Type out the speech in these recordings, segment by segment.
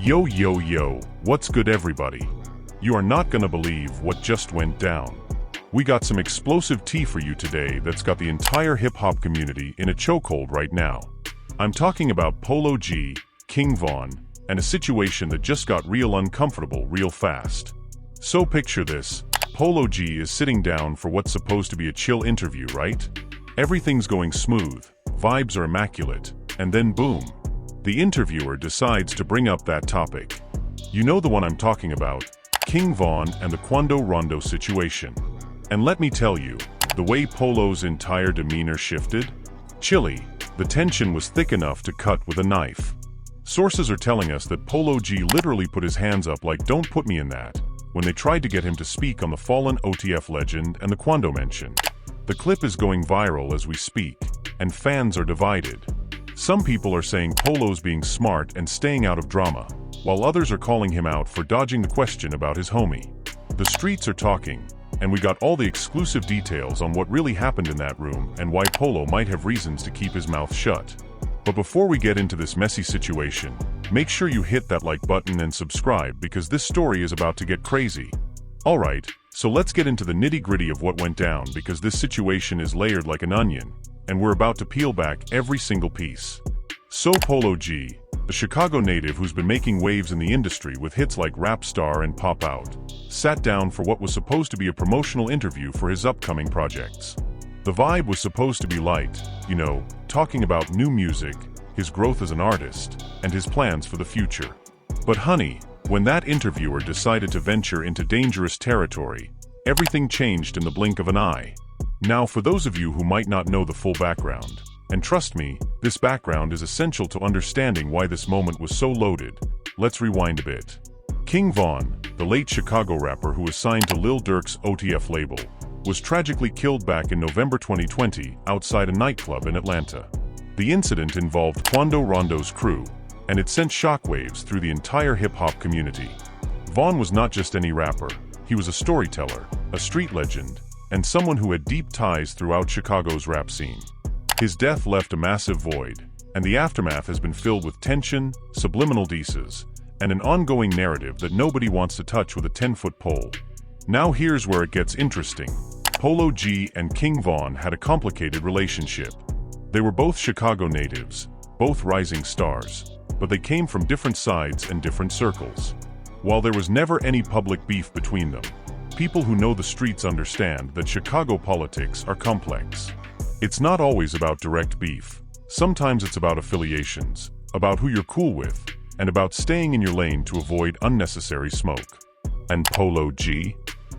Yo yo yo, what's good everybody? You are not gonna believe what just went down. We got some explosive tea for you today that's got the entire hip-hop community in a chokehold right now. I'm talking about Polo G, King Von, and a situation that just got real uncomfortable real fast. So picture this, Polo G is sitting down for what's supposed to be a chill interview, right? Everything's going smooth, vibes are immaculate, and then boom. The interviewer decides to bring up that topic. You know the one I'm talking about, King Von and the Quando Rondo situation. And let me tell you, the way Polo's entire demeanor shifted? Chilly, the tension was thick enough to cut with a knife. Sources are telling us that Polo G literally put his hands up like "don't put me in that" when they tried to get him to speak on the fallen OTF legend and the Quando mention. The clip is going viral as we speak, and fans are divided. Some people are saying Polo's being smart and staying out of drama, while others are calling him out for dodging the question about his homie. The streets are talking, and we got all the exclusive details on what really happened in that room and why Polo might have reasons to keep his mouth shut. But before we get into this messy situation, make sure you hit that like button and subscribe because this story is about to get crazy. Alright, so let's get into the nitty-gritty of what went down because this situation is layered like an onion, and we're about to peel back every single piece. So Polo G, the Chicago native who's been making waves in the industry with hits like Rap Star and Pop Out, sat down for what was supposed to be a promotional interview for his upcoming projects. The vibe was supposed to be light, you know, talking about new music, his growth as an artist, and his plans for the future. But honey, when that interviewer decided to venture into dangerous territory, everything changed in the blink of an eye. Now, for those of you who might not know the full background, and trust me, this background is essential to understanding why this moment was so loaded, let's rewind a bit. King Von, the late Chicago rapper who was signed to Lil Durk's OTF label, was tragically killed back in November 2020 outside a nightclub in Atlanta. The incident involved Quando Rondo's crew, and it sent shockwaves through the entire hip-hop community. Von was not just any rapper, he was a storyteller, a street legend, and someone who had deep ties throughout Chicago's rap scene. His death left a massive void, and the aftermath has been filled with tension, subliminal disses, and an ongoing narrative that nobody wants to touch with a 10-foot pole. Now here's where it gets interesting. Polo G and King Von had a complicated relationship. They were both Chicago natives, both rising stars, but they came from different sides and different circles. While there was never any public beef between them, people who know the streets understand that Chicago politics are complex. It's not always about direct beef. Sometimes it's about affiliations, about who you're cool with, and about staying in your lane to avoid unnecessary smoke. And Polo G?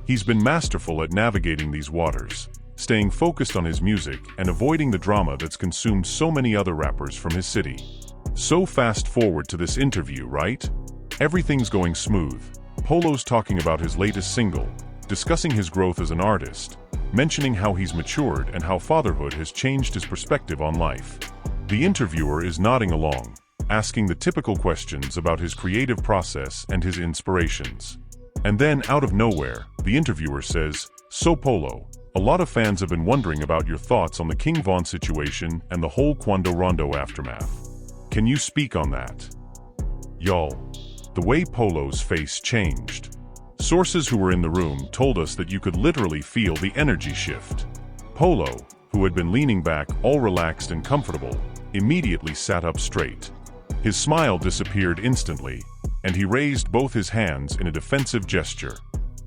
He's been masterful at navigating these waters, staying focused on his music and avoiding the drama that's consumed so many other rappers from his city. So fast forward to this interview, right? Everything's going smooth. Polo's talking about his latest single, discussing his growth as an artist, mentioning how he's matured and how fatherhood has changed his perspective on life. The interviewer is nodding along, asking the typical questions about his creative process and his inspirations. And then, out of nowhere, the interviewer says, "So Polo, a lot of fans have been wondering about your thoughts on the King Von situation and the whole Quando Rondo aftermath. Can you speak on that?" Y'all, the way Polo's face changed. Sources who were in the room told us that you could literally feel the energy shift. Polo, who had been leaning back all relaxed and comfortable, immediately sat up straight. His smile disappeared instantly, and he raised both his hands in a defensive gesture.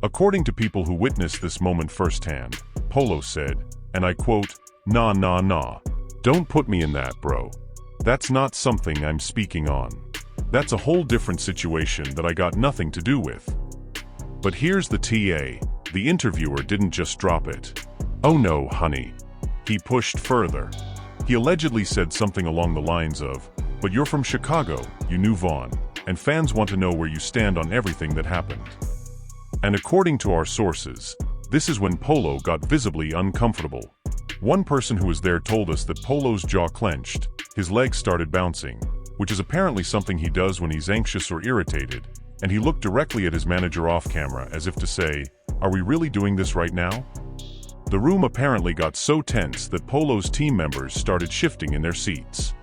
According to people who witnessed this moment firsthand, Polo said, and I quote, "Nah, nah, nah. Don't put me in that, bro. That's not something I'm speaking on. That's a whole different situation that I got nothing to do with." But here's the TA. The interviewer didn't just drop it. Oh no, honey. He pushed further. He allegedly said something along the lines of, "But you're from Chicago, you knew Von, and fans want to know where you stand on everything that happened." And according to our sources, this is when Polo got visibly uncomfortable. One person who was there told us that Polo's jaw clenched, his legs started bouncing, which is apparently something he does when he's anxious or irritated, and he looked directly at his manager off camera as if to say, "Are we really doing this right now?" The room apparently got so tense that Polo's team members started shifting in their seats.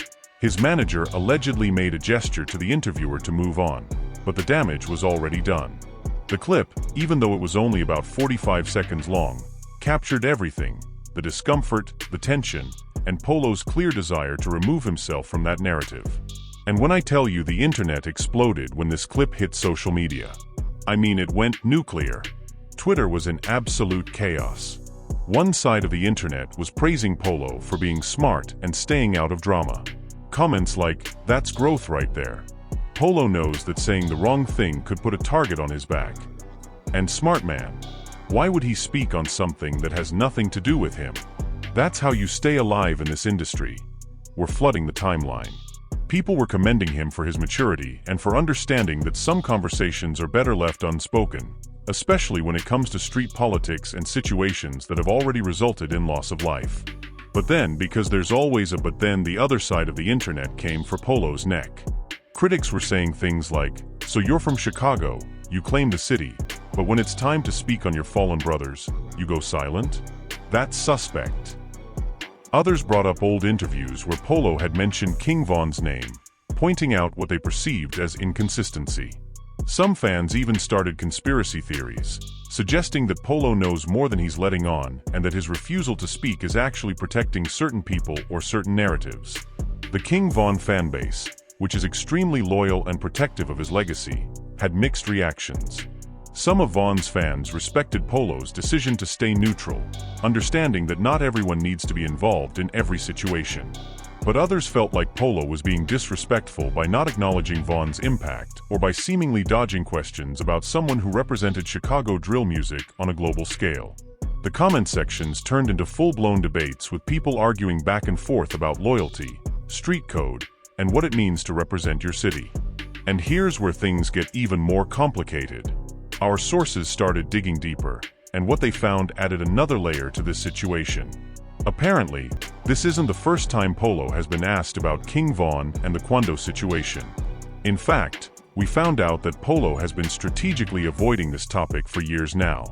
His manager allegedly made a gesture to the interviewer to move on, but the damage was already done. The clip, even though it was only about 45 seconds long, captured everything: the discomfort, the tension, and Polo's clear desire to remove himself from that narrative. And when I tell you the internet exploded when this clip hit social media, I mean it went nuclear. Twitter was in absolute chaos. One side of the internet was praising Polo for being smart and staying out of drama. Comments like, "That's growth right there. Polo knows that saying the wrong thing could put a target on his back." And "Smart man. Why would he speak on something that has nothing to do with him?" That's how you stay alive in this industry. We're flooding the timeline. People were commending him for his maturity and for understanding that some conversations are better left unspoken, especially when it comes to street politics and situations that have already resulted in loss of life. But then, because there's always a but then, the other side of the internet came for Polo's neck. Critics were saying things like, "So you're from Chicago, you claim the city, but when it's time to speak on your fallen brothers, you go silent? That's suspect." Others brought up old interviews where Polo had mentioned King Von's name, pointing out what they perceived as inconsistency. Some fans even started conspiracy theories, suggesting that Polo knows more than he's letting on and that his refusal to speak is actually protecting certain people or certain narratives. The King Von fanbase, which is extremely loyal and protective of his legacy, had mixed reactions. Some of Von's fans respected Polo's decision to stay neutral, understanding that not everyone needs to be involved in every situation. But others felt like Polo was being disrespectful by not acknowledging Von's impact or by seemingly dodging questions about someone who represented Chicago drill music on a global scale. The comment sections turned into full-blown debates with people arguing back and forth about loyalty, street code, and what it means to represent your city. And here's where things get even more complicated. Our sources started digging deeper, and what they found added another layer to this situation. Apparently, this isn't the first time Polo has been asked about King Von and the Quando situation. In fact, we found out that Polo has been strategically avoiding this topic for years now.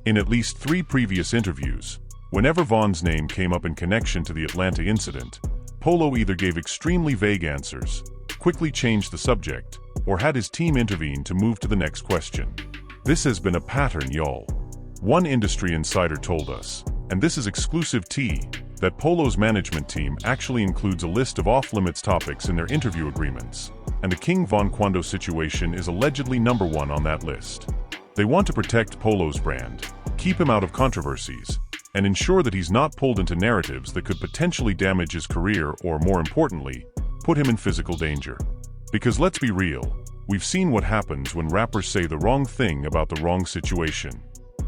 In at least 3 previous interviews, whenever Von's name came up in connection to the Atlanta incident, Polo either gave extremely vague answers, quickly changed the subject, or had his team intervene to move to the next question. This has been a pattern, y'all. One industry insider told us, and this is exclusive tea, that Polo's management team actually includes a list of off-limits topics in their interview agreements, and the King Von Quando situation is allegedly number 1 on that list. They want to protect Polo's brand, keep him out of controversies, and ensure that he's not pulled into narratives that could potentially damage his career or, more importantly, put him in physical danger. Because let's be real, we've seen what happens when rappers say the wrong thing about the wrong situation.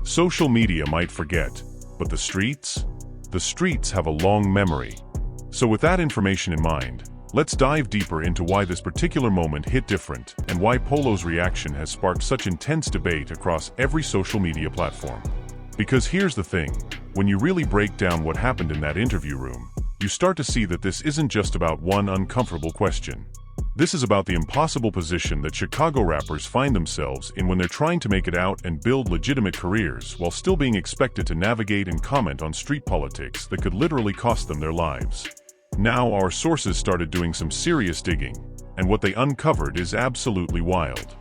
Social media might forget, but the streets? The streets have a long memory. So with that information in mind, let's dive deeper into why this particular moment hit different and why Polo's reaction has sparked such intense debate across every social media platform. Because here's the thing, when you really break down what happened in that interview room, you start to see that this isn't just about one uncomfortable question. This is about the impossible position that Chicago rappers find themselves in when they're trying to make it out and build legitimate careers while still being expected to navigate and comment on street politics that could literally cost them their lives. Now our sources started doing some serious digging, and what they uncovered is absolutely wild.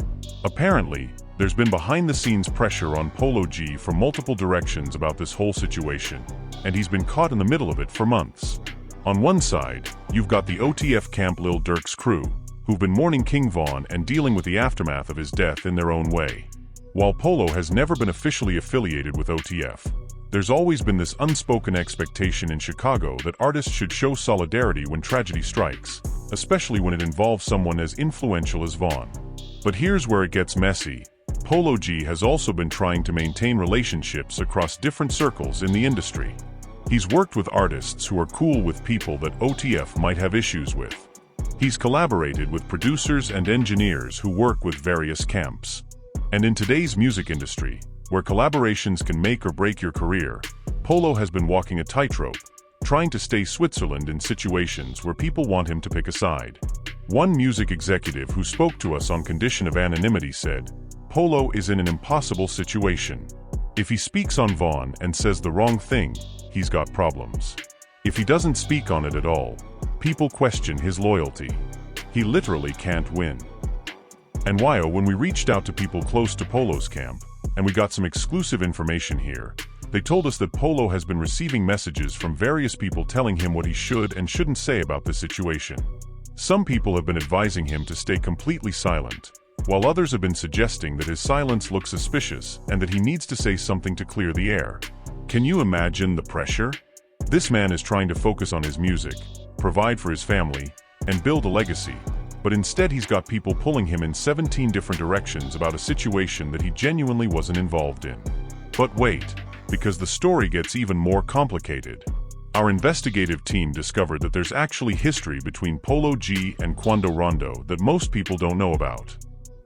Apparently, there's been behind-the-scenes pressure on Polo G from multiple directions about this whole situation, and he's been caught in the middle of it for months. On one side, you've got the OTF Camp Lil Durk's crew, who've been mourning King Von and dealing with the aftermath of his death in their own way. While Polo has never been officially affiliated with OTF, there's always been this unspoken expectation in Chicago that artists should show solidarity when tragedy strikes, especially when it involves someone as influential as Von. But here's where it gets messy. Polo G has also been trying to maintain relationships across different circles in the industry. He's worked with artists who are cool with people that OTF might have issues with. He's collaborated with producers and engineers who work with various camps. And in today's music industry, where collaborations can make or break your career, Polo has been walking a tightrope, trying to stay Switzerland in situations where people want him to pick a side. One music executive who spoke to us on condition of anonymity said, "Polo is in an impossible situation. If he speaks on Von and says the wrong thing, he's got problems. If he doesn't speak on it at all, people question his loyalty. He literally can't win." And when we reached out to people close to Polo's camp, and we got some exclusive information here, they told us that Polo has been receiving messages from various people telling him what he should and shouldn't say about this situation. Some people have been advising him to stay completely silent, while others have been suggesting that his silence looks suspicious and that he needs to say something to clear the air. Can you imagine the pressure? This man is trying to focus on his music, provide for his family, and build a legacy, but instead he's got people pulling him in 17 different directions about a situation that he genuinely wasn't involved in. But wait, because the story gets even more complicated. Our investigative team discovered that there's actually history between Polo G and Quando Rondo that most people don't know about.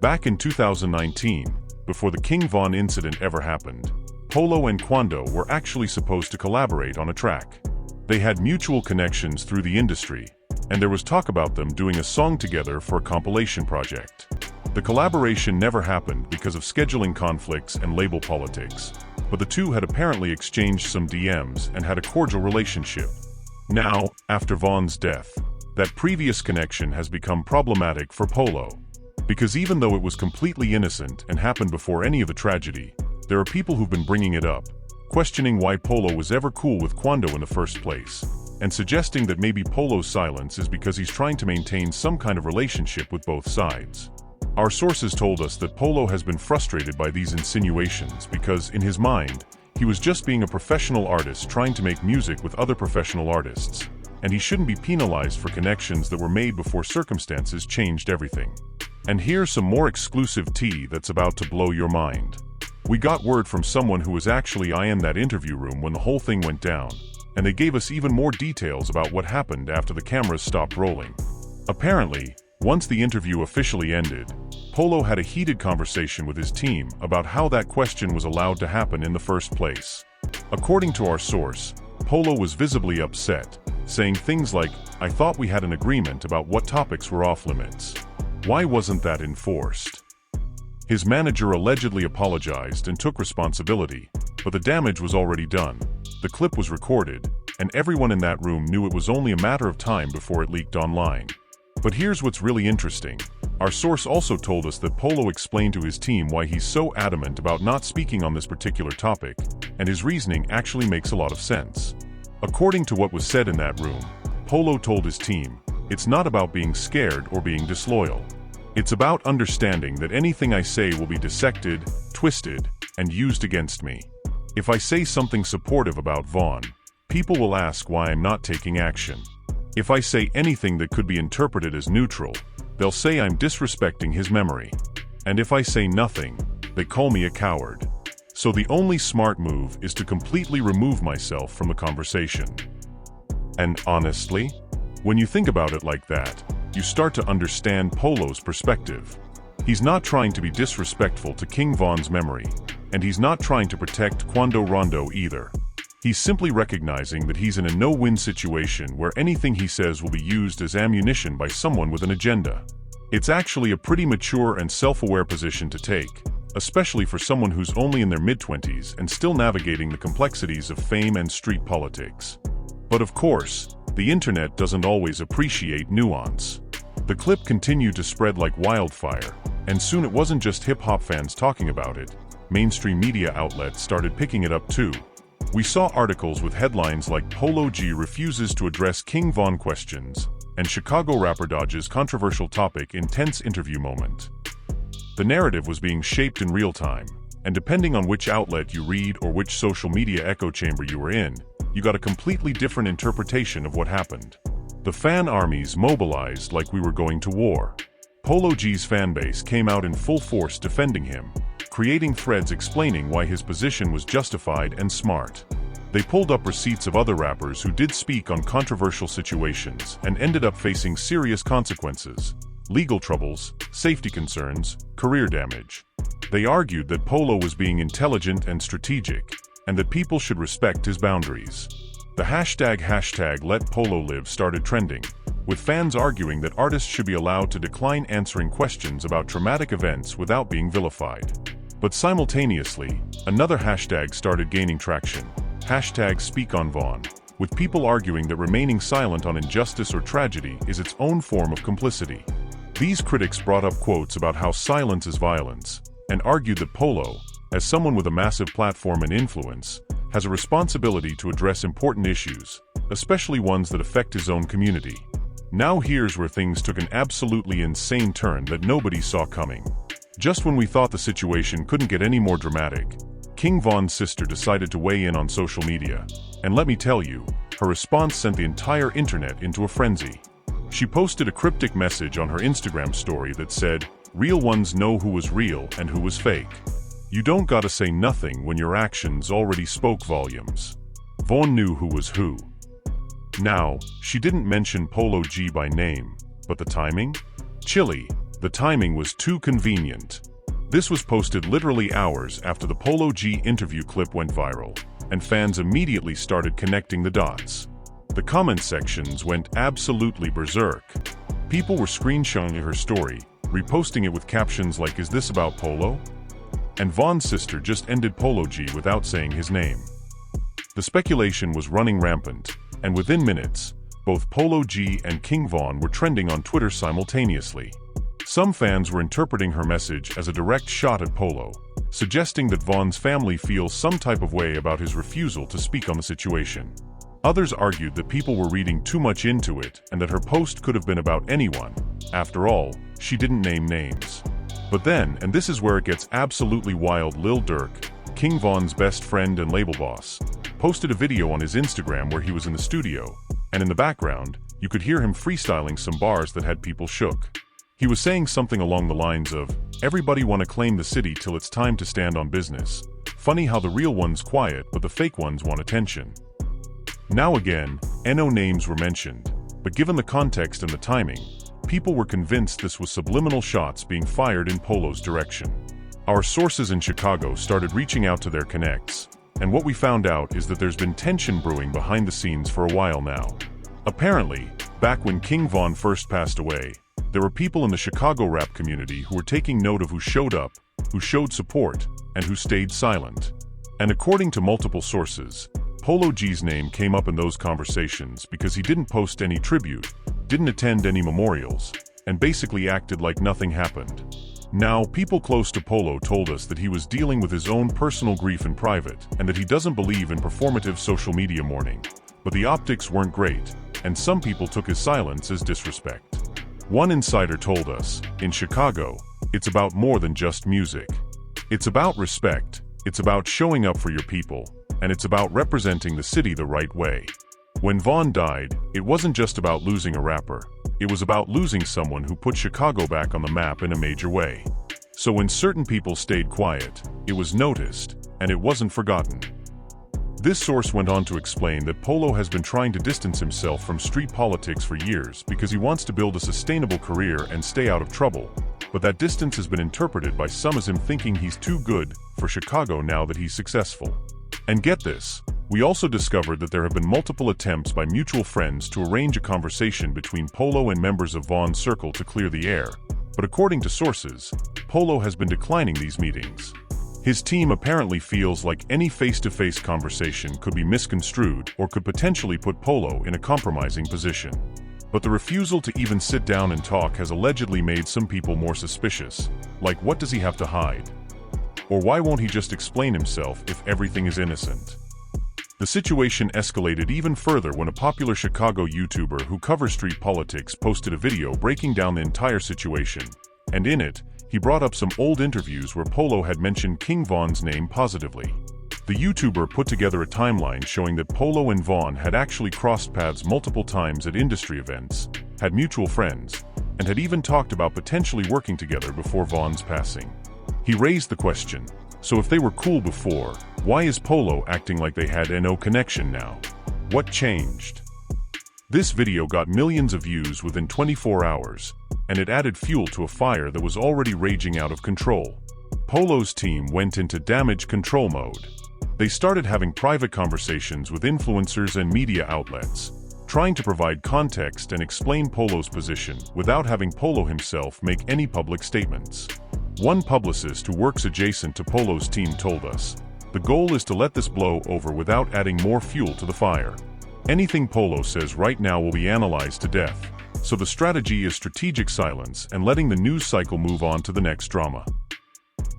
Back in 2019, before the King Von incident ever happened, Polo and Quando were actually supposed to collaborate on a track. They had mutual connections through the industry, and there was talk about them doing a song together for a compilation project. The collaboration never happened because of scheduling conflicts and label politics, but the two had apparently exchanged some DMs and had a cordial relationship. Now, after Von's death, that previous connection has become problematic for Polo. Because even though it was completely innocent and happened before any of the tragedy, there are people who've been bringing it up, questioning why Polo was ever cool with Quando in the first place, and suggesting that maybe Polo's silence is because he's trying to maintain some kind of relationship with both sides. Our sources told us that Polo has been frustrated by these insinuations because, in his mind, he was just being a professional artist trying to make music with other professional artists, and he shouldn't be penalized for connections that were made before circumstances changed everything. And here's some more exclusive tea that's about to blow your mind. We got word from someone who was actually in that interview room when the whole thing went down, and they gave us even more details about what happened after the cameras stopped rolling. Apparently, once the interview officially ended, Polo had a heated conversation with his team about how that question was allowed to happen in the first place. According to our source, Polo was visibly upset, saying things like, "I thought we had an agreement about what topics were off limits. Why wasn't that enforced?" His manager allegedly apologized and took responsibility, but the damage was already done. The clip was recorded, and everyone in that room knew it was only a matter of time before it leaked online. But here's what's really interesting. Our source also told us that Polo explained to his team why he's so adamant about not speaking on this particular topic, and his reasoning actually makes a lot of sense. According to what was said in that room, Polo told his team, "It's not about being scared or being disloyal. It's about understanding that anything I say will be dissected, twisted, and used against me. If I say something supportive about Von, people will ask why I'm not taking action. If I say anything that could be interpreted as neutral, they'll say I'm disrespecting his memory. And if I say nothing, they call me a coward. So the only smart move is to completely remove myself from the conversation." And honestly, when you think about it like that, you start to understand Polo's perspective. He's not trying to be disrespectful to King Von's memory, and he's not trying to protect Quando Rondo either. He's simply recognizing that he's in a no-win situation where anything he says will be used as ammunition by someone with an agenda. It's actually a pretty mature and self-aware position to take, especially for someone who's only in their mid-20s and still navigating the complexities of fame and street politics. But of course, the internet doesn't always appreciate nuance. The clip continued to spread like wildfire, and soon it wasn't just hip-hop fans talking about it. Mainstream media outlets started picking it up too. We saw articles with headlines like "Polo G refuses to address King Von questions" and "Chicago rapper dodges controversial topic in tense interview moment." The narrative was being shaped in real time, and depending on which outlet you read or which social media echo chamber you were in, you got a completely different interpretation of what happened. The fan armies mobilized like we were going to war. Polo G's fanbase came out in full force defending him, creating threads explaining why his position was justified and smart. They pulled up receipts of other rappers who did speak on controversial situations and ended up facing serious consequences: legal troubles, safety concerns, career damage. They argued that Polo was being intelligent and strategic, and that people should respect his boundaries. The hashtag Let Polo Live started trending, with fans arguing that artists should be allowed to decline answering questions about traumatic events without being vilified. But simultaneously, another hashtag started gaining traction, #SpeakOnVon, with people arguing that remaining silent on injustice or tragedy is its own form of complicity. These critics brought up quotes about how silence is violence, and argued that Polo, as someone with a massive platform and influence, has a responsibility to address important issues, especially ones that affect his own community. Now here's where things took an absolutely insane turn that nobody saw coming. Just when we thought the situation couldn't get any more dramatic, King Von's sister decided to weigh in on social media, and let me tell you, her response sent the entire internet into a frenzy. She posted a cryptic message on her Instagram story that said, "Real ones know who was real and who was fake. You don't gotta say nothing when your actions already spoke volumes." Von knew who was who. Now, she didn't mention Polo G by name, but the timing? Chilly, the timing was too convenient. This was posted literally hours after the Polo G interview clip went viral, and fans immediately started connecting the dots. The comment sections went absolutely berserk. People were screenshotting her story, reposting it with captions like, "Is this about Polo?" And Von's sister just ended Polo G without saying his name. The speculation was running rampant, and within minutes, both Polo G and King Von were trending on Twitter simultaneously. Some fans were interpreting her message as a direct shot at Polo, suggesting that Von's family feels some type of way about his refusal to speak on the situation. Others argued that people were reading too much into it and that her post could have been about anyone. After all, she didn't name names. But then, and this is where it gets absolutely wild, Lil Durk, King Von's best friend and label boss, posted a video on his Instagram where he was in the studio, and in the background, you could hear him freestyling some bars that had people shook. He was saying something along the lines of, "Everybody wanna claim the city till it's time to stand on business. Funny how the real one's quiet but the fake ones want attention." Now again, no names were mentioned, but given the context and the timing, people were convinced this was subliminal shots being fired in Polo's direction. Our sources in Chicago started reaching out to their connects, and what we found out is that there's been tension brewing behind the scenes for a while now. Apparently, back when King Von first passed away, there were people in the Chicago rap community who were taking note of who showed up, who showed support, and who stayed silent. And according to multiple sources, Polo G's name came up in those conversations because he didn't post any tribute, didn't attend any memorials, and basically acted like nothing happened. Now, people close to Polo told us that he was dealing with his own personal grief in private and that he doesn't believe in performative social media mourning. But the optics weren't great, and some people took his silence as disrespect. One insider told us, in Chicago, it's about more than just music. It's about respect, it's about showing up for your people, and it's about representing the city the right way. When Von died, it wasn't just about losing a rapper, it was about losing someone who put Chicago back on the map in a major way. So when certain people stayed quiet, it was noticed, and it wasn't forgotten. This source went on to explain that Polo has been trying to distance himself from street politics for years because he wants to build a sustainable career and stay out of trouble, but that distance has been interpreted by some as him thinking he's too good for Chicago now that he's successful. And get this, we also discovered that there have been multiple attempts by mutual friends to arrange a conversation between Polo and members of Von's circle to clear the air, but according to sources, Polo has been declining these meetings. His team apparently feels like any face-to-face conversation could be misconstrued or could potentially put Polo in a compromising position. But the refusal to even sit down and talk has allegedly made some people more suspicious, like what does he have to hide? Or why won't he just explain himself if everything is innocent? The situation escalated even further when a popular Chicago YouTuber who covers street politics posted a video breaking down the entire situation, and in it, he brought up some old interviews where Polo had mentioned King Von's name positively. The YouTuber put together a timeline showing that Polo and Von had actually crossed paths multiple times at industry events, had mutual friends, and had even talked about potentially working together before Von's passing. He raised the question, so if they were cool before, why is Polo acting like they had no connection now? What changed? This video got millions of views within 24 hours, and it added fuel to a fire that was already raging out of control. Polo's team went into damage control mode. They started having private conversations with influencers and media outlets, trying to provide context and explain Polo's position without having Polo himself make any public statements. One publicist who works adjacent to Polo's team told us, "The goal is to let this blow over without adding more fuel to the fire. Anything Polo says right now will be analyzed to death. So the strategy is strategic silence and letting the news cycle move on to the next drama.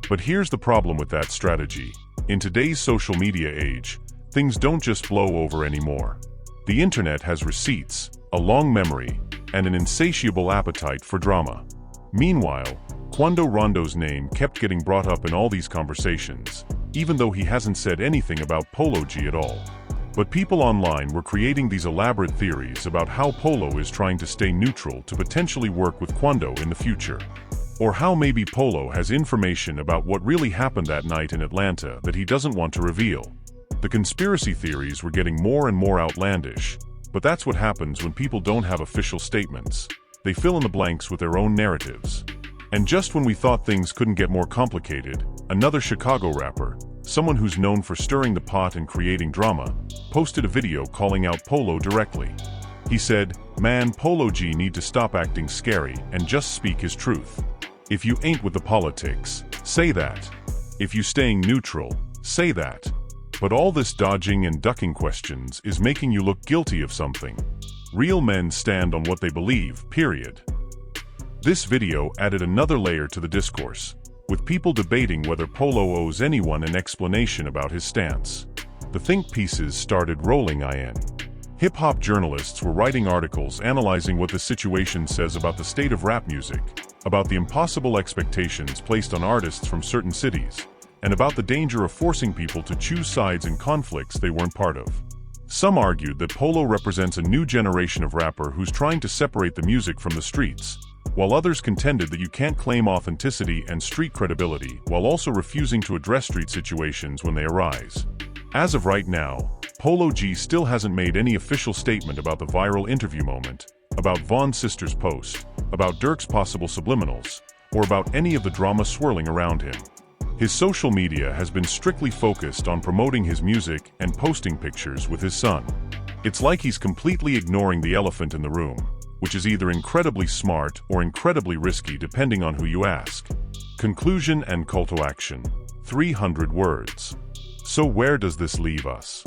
But here's the problem with that strategy. In today's social media age, things don't just blow over anymore. The internet has receipts, a long memory, and an insatiable appetite for drama. Meanwhile, Quando Rondo's name kept getting brought up in all these conversations, even though he hasn't said anything about Polo G at all. But people online were creating these elaborate theories about how Polo is trying to stay neutral to potentially work with Quando in the future. Or how maybe Polo has information about what really happened that night in Atlanta that he doesn't want to reveal. The conspiracy theories were getting more and more outlandish, but that's what happens when people don't have official statements. They fill in the blanks with their own narratives. And just when we thought things couldn't get more complicated, another Chicago rapper, someone who's known for stirring the pot and creating drama, posted a video calling out Polo directly. He said, "Man, Polo G need to stop acting scary and just speak his truth. If you ain't with the politics, say that. If you staying neutral, say that. But all this dodging and ducking questions is making you look guilty of something. Real men stand on what they believe, period." This video added another layer to the discourse, with people debating whether Polo owes anyone an explanation about his stance. The think pieces started rolling in. Hip-hop journalists were writing articles analyzing what the situation says about the state of rap music, about the impossible expectations placed on artists from certain cities, and about the danger of forcing people to choose sides in conflicts they weren't part of. Some argued that Polo represents a new generation of rapper who's trying to separate the music from the streets, while others contended that you can't claim authenticity and street credibility while also refusing to address street situations when they arise. As of right now, Polo G still hasn't made any official statement about the viral interview moment, about Von's sister's post, about Dirk's possible subliminals, or about any of the drama swirling around him. His social media has been strictly focused on promoting his music and posting pictures with his son. It's like he's completely ignoring the elephant in the room, which is either incredibly smart or incredibly risky depending on who you ask. Conclusion and call to action. 300 words. So where does this leave us?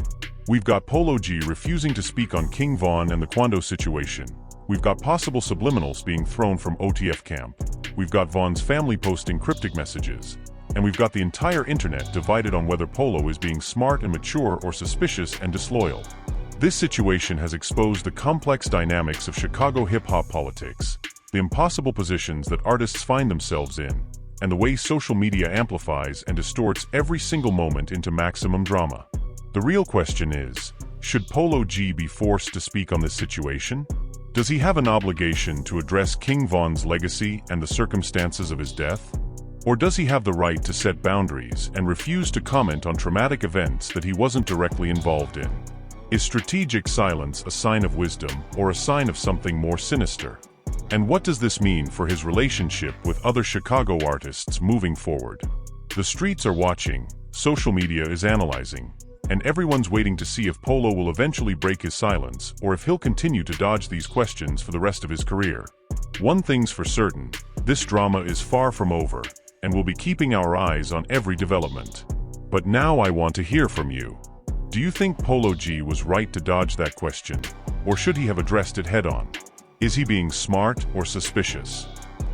We've got Polo G refusing to speak on King Von and the Quando situation. We've got possible subliminals being thrown from OTF camp. We've got Von's family posting cryptic messages. And we've got the entire internet divided on whether Polo is being smart and mature or suspicious and disloyal. This situation has exposed the complex dynamics of Chicago hip-hop politics, the impossible positions that artists find themselves in, and the way social media amplifies and distorts every single moment into maximum drama. The real question is, should Polo G be forced to speak on this situation? Does he have an obligation to address King Von's legacy and the circumstances of his death? Or does he have the right to set boundaries and refuse to comment on traumatic events that he wasn't directly involved in? Is strategic silence a sign of wisdom or a sign of something more sinister? And what does this mean for his relationship with other Chicago artists moving forward? The streets are watching, social media is analyzing, and everyone's waiting to see if Polo will eventually break his silence or if he'll continue to dodge these questions for the rest of his career. One thing's for certain, this drama is far from over, and we'll be keeping our eyes on every development. But now I want to hear from you. Do you think Polo G was right to dodge that question, or should he have addressed it head-on? Is he being smart or suspicious?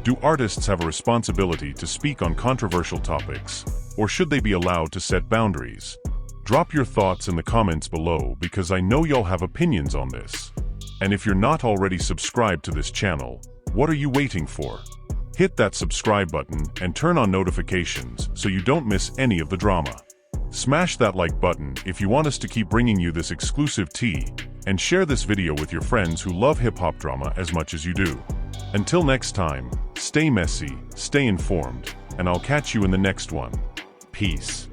Do artists have a responsibility to speak on controversial topics, or should they be allowed to set boundaries? Drop your thoughts in the comments below because I know y'all have opinions on this. And if you're not already subscribed to this channel, what are you waiting for? Hit that subscribe button and turn on notifications so you don't miss any of the drama. Smash that like button if you want us to keep bringing you this exclusive tea, and share this video with your friends who love hip-hop drama as much as you do. Until next time, stay messy, stay informed, and I'll catch you in the next one. Peace.